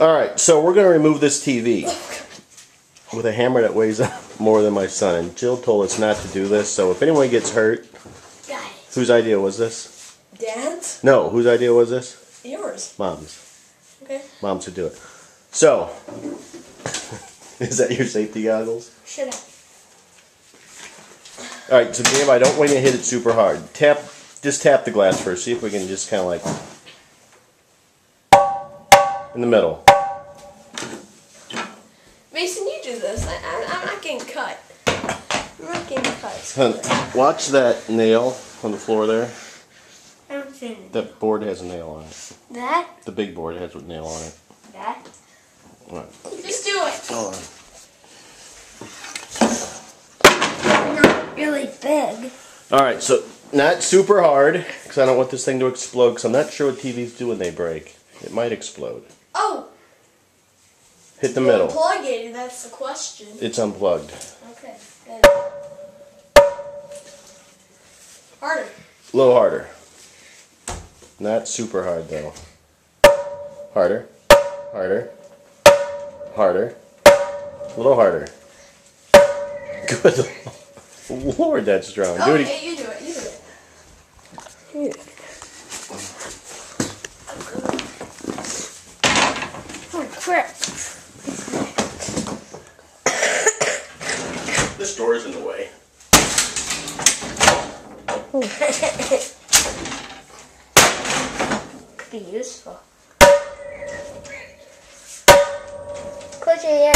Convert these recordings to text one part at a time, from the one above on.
Alright, so we're going to remove this TV with a hammer that weighs more than my son. And Jill told us not to do this, so if anyone gets hurt, whose idea was this? Dad's? No, whose idea was this? Yours. Mom's. Okay. Mom should do it. So, is that your safety goggles? Shut up. Alright, so Gabe, I don't want you to hit it super hard. Just tap the glass first. See if we can just kind of like... in the middle. Mason, you do this. I'm not getting cut. I'm not getting cut. Watch that nail on the floor there. I don't see it. That board has a nail on it. That? The big board has a nail on it. That? Right. Just do it. Hold on. Not really big. Alright, so not super hard, because I don't want this thing to explode, because I'm not sure what TVs do when they break. It might explode. Oh! Hit the middle. Unplug it, that's the question. It's unplugged. Okay, good. Harder. A little harder. Not super hard, though. Harder. Harder. Harder. A little harder. Good Lord, that's strong. Do it. Okay, you do it. You do it. Oh, crap. This door is in the way. Could be useful. Put your ear.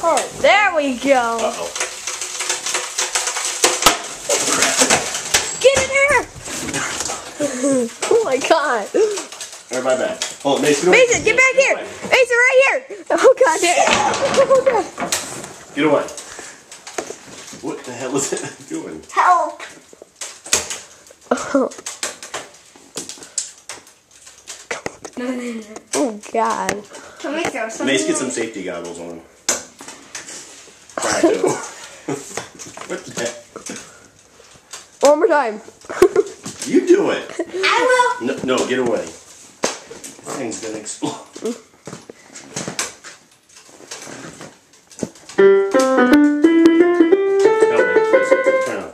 Oh, there we go. Uh-oh. Get in here! Oh my god. Everybody back. Hold on, Mason. Mason, get back here! Mason, right here! Oh god. Oh god. Get away. What the hell is it doing? Help! Oh god. Can we throw something? Mace, get some safety goggles on. Practical. What the heck? One more time. You do it. I will. No, get away. This thing's gonna explode.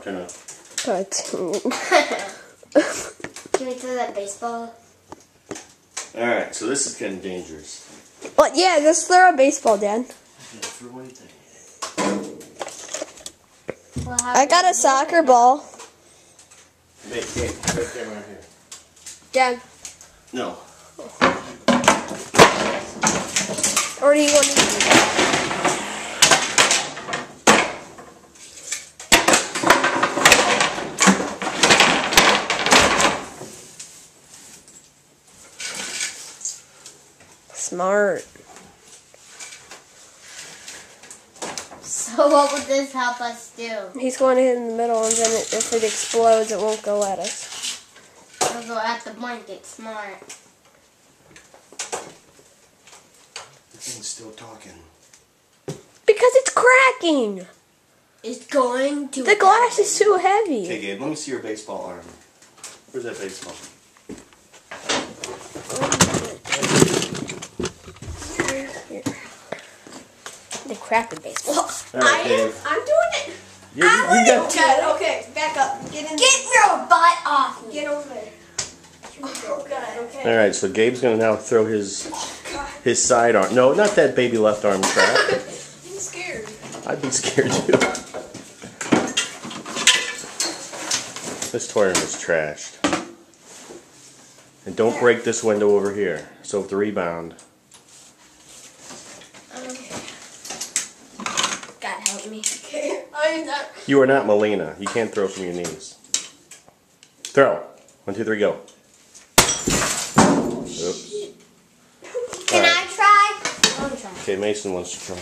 Turn off. Can we throw that baseball? Alright, so this is getting dangerous. Well, yeah, just throw a baseball, Dad. I got a soccer ball. Wait, camera right here. Dad. No. Or do you want to... Smart. So what would this help us do? He's going to hit in the middle, and then if it explodes, it won't go at us. It'll go at the blanket. Smart. The thing's still talking. Because it's cracking. It's going to. The glass is too heavy. Okay, Gabe, let me see your baseball arm. Where's that baseball? The crappy baseball. All right, Gabe. I'm doing it. You got Dad, okay, back up. Get in. Get your butt off me. Get over there. Oh god, okay. All right, so Gabe's gonna now throw his sidearm. No, not that baby left arm trap. I'm scared. I'd be scared too. This toy room is trashed. And don't break this window over here. So if the rebound. God help me. Okay, I'm not. You are not Melina. You can't throw from your knees. Throw. 1, 2, 3, go. Oops. Can I try? I'll try. Okay, Mason wants to try.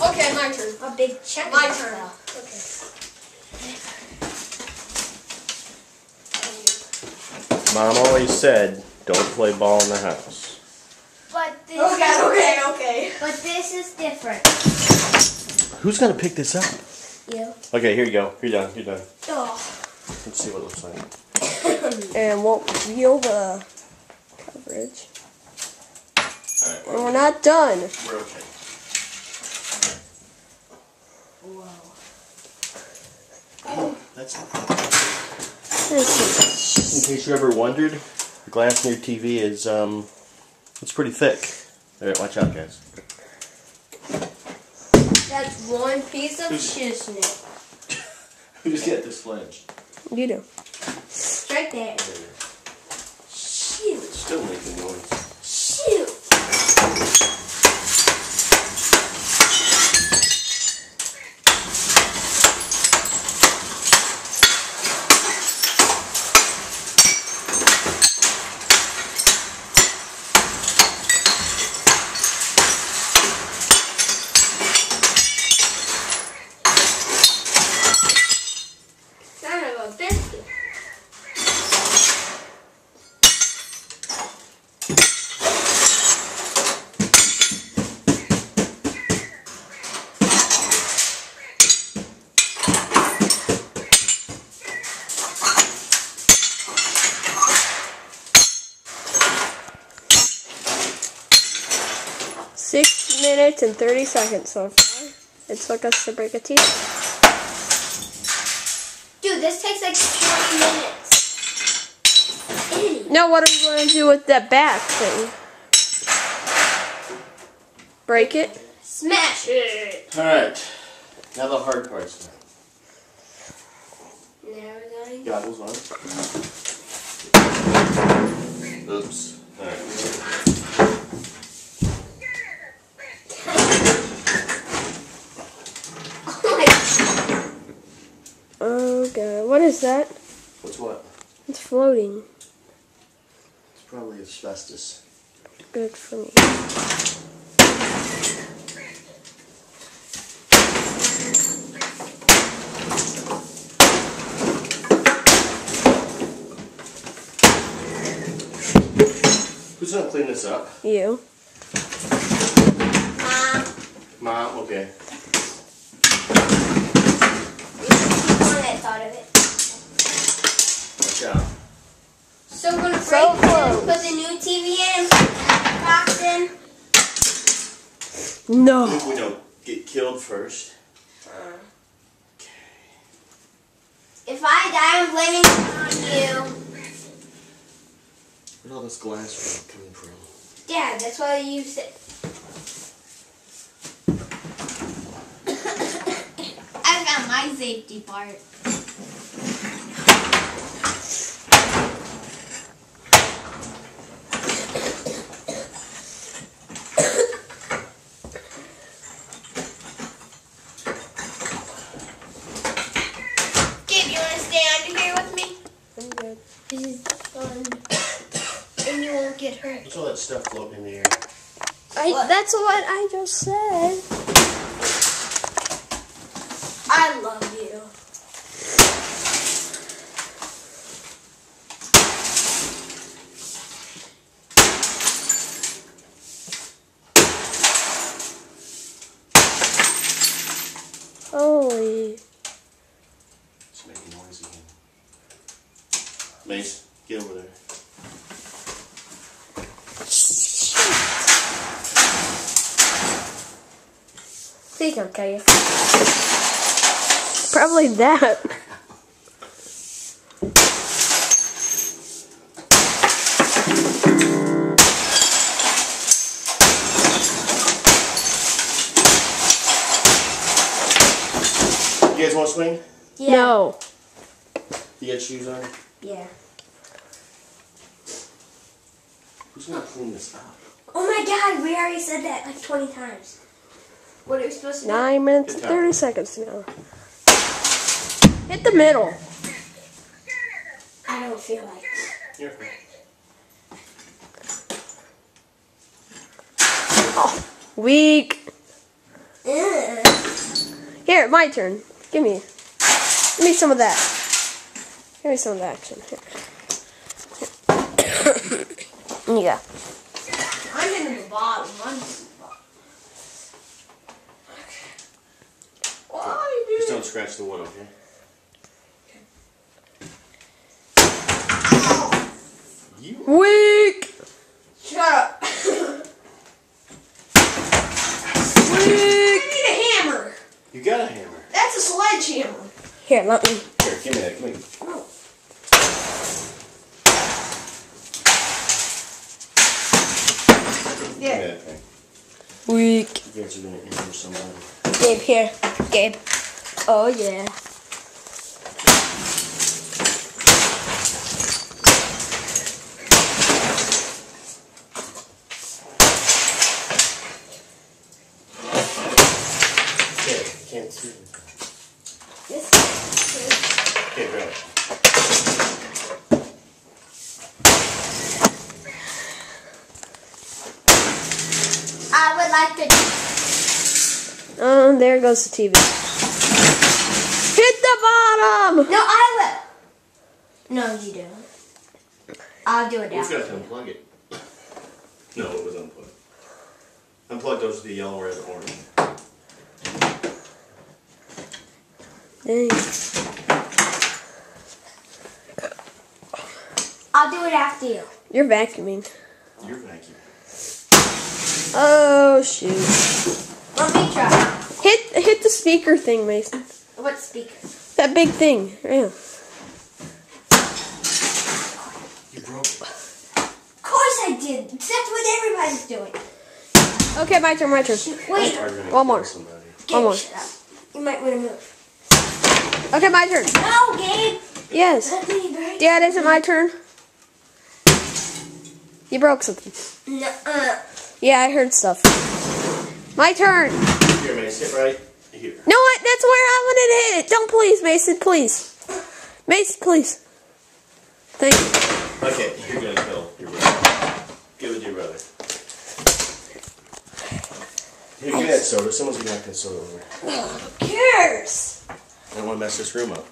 Okay, my turn. A big check. My turn. Okay. Mom always said, don't play ball in the house. But this Okay. But this is different. Who's gonna pick this up? You. Okay, here you go. You're done. You're done. Oh. Let's see what it looks like. And we'll reveal the coverage. Alright, And we're not done. we're okay. Whoa. That's This in case you ever wondered, the glass in your TV is it's pretty thick. Alright, watch out, guys. That's one piece of shiznit. Who's got this fledge? you do. It's right there. Shoot. Still making noise. Shoot. 6 minutes and 30 seconds so far. It took us to break a teeth. Dude, this takes like 20 minutes. Idiot. Now what are we going to do with that back thing? Break it? Smash it. Alright. Now the hard part's done. Now we're going. Goggles on. Oops. Alright. Oh god, what is that? What's what? It's floating. It's probably asbestos. Good for me. Who's gonna clean this up? You. Mom, okay. I thought of it. Watch out. So we're gonna So break close. it, put the new TV in, box in. No. I think we don't get killed first. If I die, I'm blaming it on you. Where'd all this glass coming from? Dad, that's why you said. I got my safety part. Gabe, you want to stay under here with me? I'm good. This is fun. And you won't get hurt. What's all that stuff floating in the air? That's what I just said. I love you. Holy. It's making noise again. Mace, get over there. Please don't kill you. Probably that. You guys want to swing? Yeah. No. You got shoes on? Yeah. Who's gonna clean this up? Oh my god, we already said that like 20 times. What are we supposed to do? 9 minutes and 30 seconds now. Hit the middle. I don't feel like it. You're fine. Oh, weak. Ugh. Here, my turn. Give me some of that. Give me some of the action. Here. Yeah. I'm in the bottom. I'm in the bottom. scratch the wood, okay? You Weak! Shut up. Weak! I need a hammer. You got a hammer. That's a sledgehammer. Here, let me. Here, give me that. Come here. Oh. Give me Yeah. that thing. Weak. You guys are gonna injure somebody. Gabe, here. Gabe. Oh, yeah. Okay, can't see. This Okay, grab it. I would like to. Oh, there goes the TV. Hit the bottom! No, I will. No, you do. I'll do it We've after. got to unplug it. No, it was unplugged. Unplug those to the yellow, red, and orange. Dang. I'll do it after you. You're vacuuming. You're vacuuming. Oh, shoot. Let me try. Hit the speaker thing, Mason. What speaker? That big thing. Yeah. You broke it. Of course I did. That's what everybody's doing. Okay, my turn, my turn. Wait. You're gonna One more. kill somebody. Gabe, more. shut up. You might want to move. Okay, my turn. No, Gabe. Yes. Let me break. Dad, is it my turn? You broke something. No, Yeah, I heard stuff. My turn. Here, Mason, sit right here. No, that's where I wanted to hit it. Don't please, Mason, please. Mason, please. Thank you. Okay, you're gonna kill your brother. Give it to your brother. Here, give me that soda. Someone's gonna knock that soda over. who cares? I don't want to mess this room up.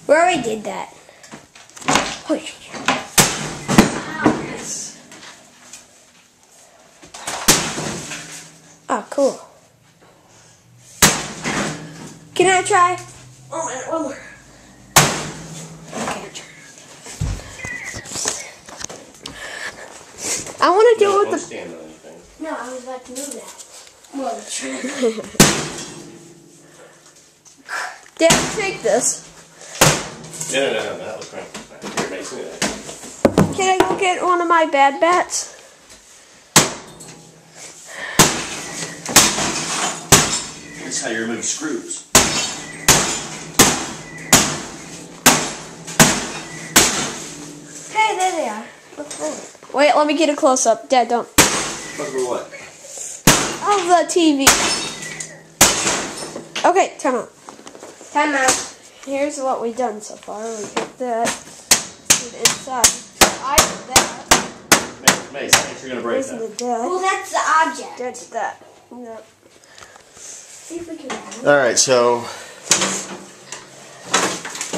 We already did that. Push. Oh, cool. Can I try? Oh, and one more. Okay. I want to do it Don't with stand on anything. No, I was about to move that. Well, Dad, take this. No, that was fine. Here, Mason, Can I go get one of my bad bats? That's how you remove screws. okay, there they are. Look forward. Wait, let me get a close up. Dad, don't. Look for what? Of the TV. Okay, time out. Time out. Here's what we've done so far. We put that to the inside. I did that. Mason, you're gonna break Mason that. did that. Well, that's the object. Dad did that. Yep. See if we can have it. All right, so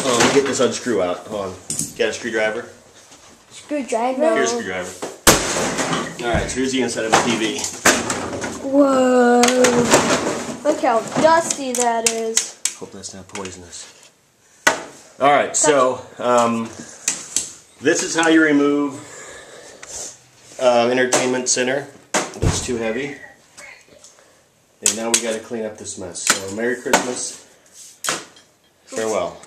let me get this unscrew out. Hold on. Got a screwdriver? Screwdriver. Here's a screwdriver. All right, so here's the inside of the TV. Whoa. Look how dusty that is. Hope that's not poisonous. All right, so this is how you remove entertainment center. That's too heavy. And now we got to clean up this mess. So Merry Christmas. Farewell.